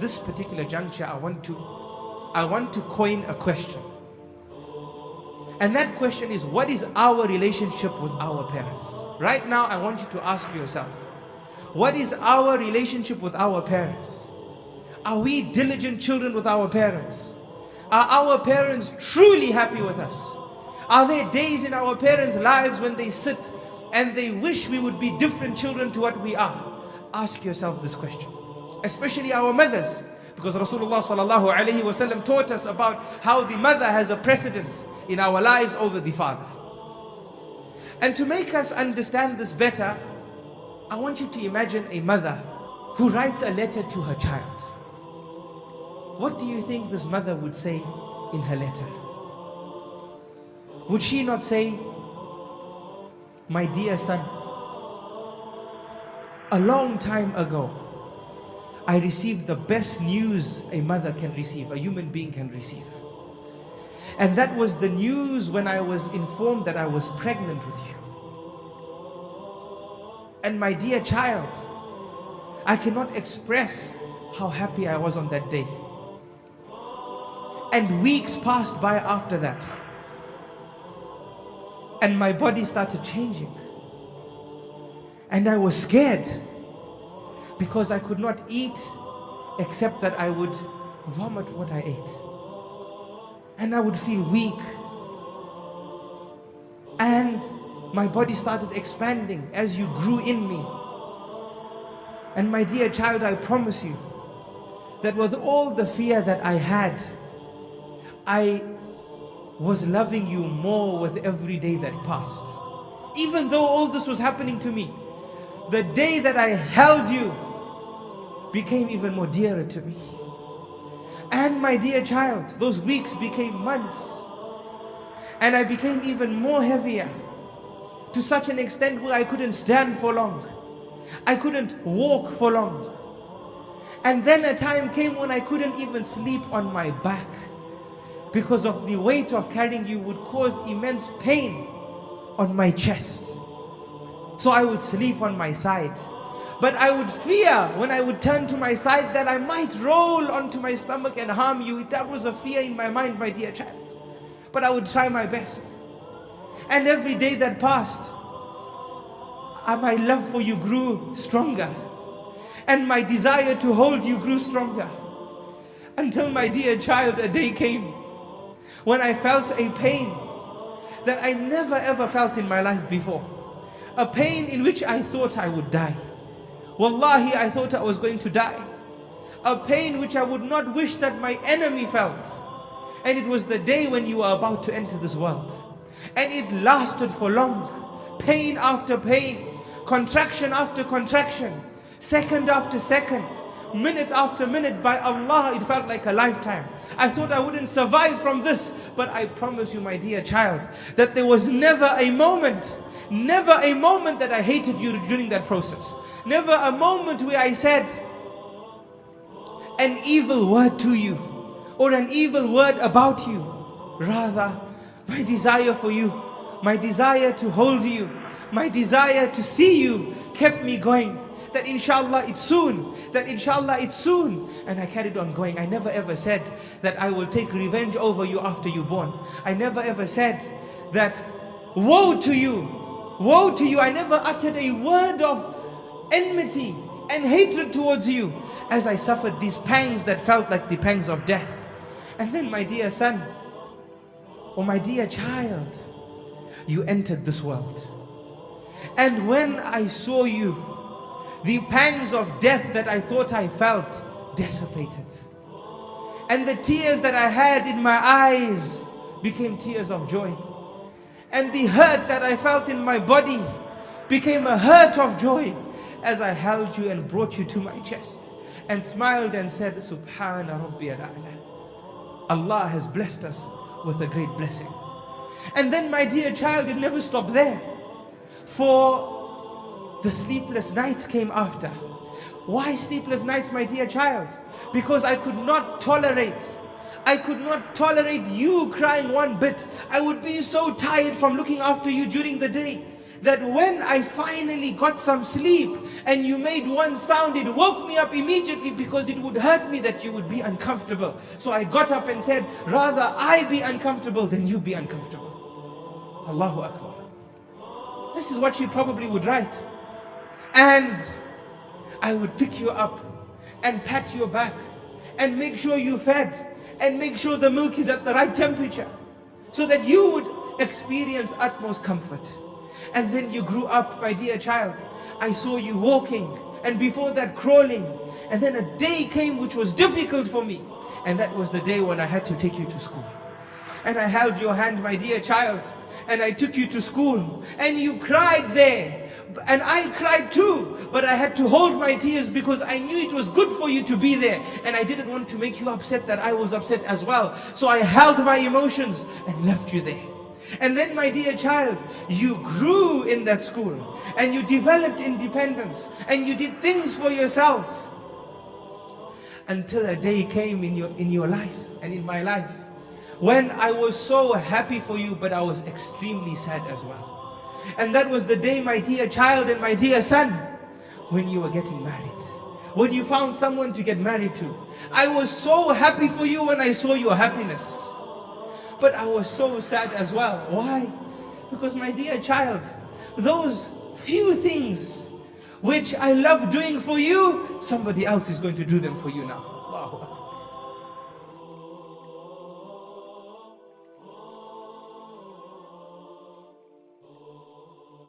this particular juncture, I want to coin a question. And that question is, what is our relationship with our parents? Right now, I want you to ask yourself, what is our relationship with our parents? Are we diligent children with our parents? Are our parents truly happy with us? Are there days in our parents' lives when they sit and they wish we would be different children to what we are? Ask yourself this question. Especially our mothers. Because Rasoolullah sallallahu alayhi wa sallam taught us about how the mother has a precedence in our lives over the father. And to make us understand this better, I want you to imagine a mother who writes a letter to her child. What do you think this mother would say in her letter? Would she not say, "My dear son, a long time ago, I received the best news a mother can receive, a human being can receive. And that was the news when I was informed that I was pregnant with you. And my dear child, I cannot express how happy I was on that day." And weeks passed by after that. And my body started changing. And I was scared, because I could not eat except that I would vomit what I ate. And I would feel weak. And my body started expanding as you grew in me. And my dear child, I promise you that with all the fear that I had, I was loving you more with every day that passed. Even though all this was happening to me, the day that I held you became even more dearer to me. And my dear child, those weeks became months. And I became even more heavier, to such an extent where I couldn't stand for long. I couldn't walk for long. And then a time came when I couldn't even sleep on my back, because of the weight of carrying you would cause immense pain on my chest. So I would sleep on my side. But I would fear when I would turn to my side that I might roll onto my stomach and harm you. That was a fear in my mind, my dear child. But I would try my best. And every day that passed, my love for you grew stronger. And my desire to hold you grew stronger. Until, my dear child, a day came when I felt a pain that I never ever felt in my life before. A pain in which I thought I would die. Wallahi, I thought I was going to die. A pain which I would not wish that my enemy felt. And it was the day when you were about to enter this world. And it lasted for long. Pain after pain, contraction after contraction, second after second, minute after minute. By Allah, it felt like a lifetime. I thought I wouldn't survive from this. But I promise you, my dear child, that there was never a moment that I hated you during that process. Never a moment where I said an evil word to you or an evil word about you. Rather, my desire for you, my desire to hold you, my desire to see you kept me going. That inshallah it's soon, that inshallah it's soon. And I carried on going. I never ever said that I will take revenge over you after you're born. I never ever said that woe to you, woe to you. I never uttered a word of enmity and hatred towards you as I suffered these pangs that felt like the pangs of death. And then, my dear son, or my dear child, you entered this world. And when I saw you, the pangs of death that I thought I felt dissipated. And the tears that I had in my eyes became tears of joy. And the hurt that I felt in my body became a hurt of joy as I held you and brought you to my chest and smiled and said, Subhana Rabbi al-A'la. Allah has blessed us with a great blessing. And then, my dear child, it never stopped there. For the sleepless nights came after. Why sleepless nights, my dear child? Because I could not tolerate you crying one bit. I would be so tired from looking after you during the day. that when I finally got some sleep and you made one sound, it woke me up immediately because it would hurt me that you would be uncomfortable. So I got up and said, rather I be uncomfortable than you be uncomfortable. Allahu Akbar. This is what she probably would write. And I would pick you up and pat your back and make sure you're fed and make sure the milk is at the right temperature so that you would experience utmost comfort. And then you grew up, my dear child. I saw you walking, and before that crawling. And then a day came which was difficult for me. And that was the day when I had to take you to school. And I held your hand, my dear child, and I took you to school. And you cried there. And I cried too. But I had to hold my tears because I knew it was good for you to be there. And I didn't want to make you upset that I was upset as well. So I held my emotions and left you there. And then, my dear child, you grew in that school and you developed independence and you did things for yourself until a day came in your life and in my life when I was so happy for you, but I was extremely sad as well. And that was the day, my dear child and my dear son, when you were getting married, when you found someone to get married to. I was so happy for you when I saw your happiness. But I was so sad as well. Why? Because, my dear child, those few things which I love doing for you, somebody else is going to do them for you now. Allahu Akbar.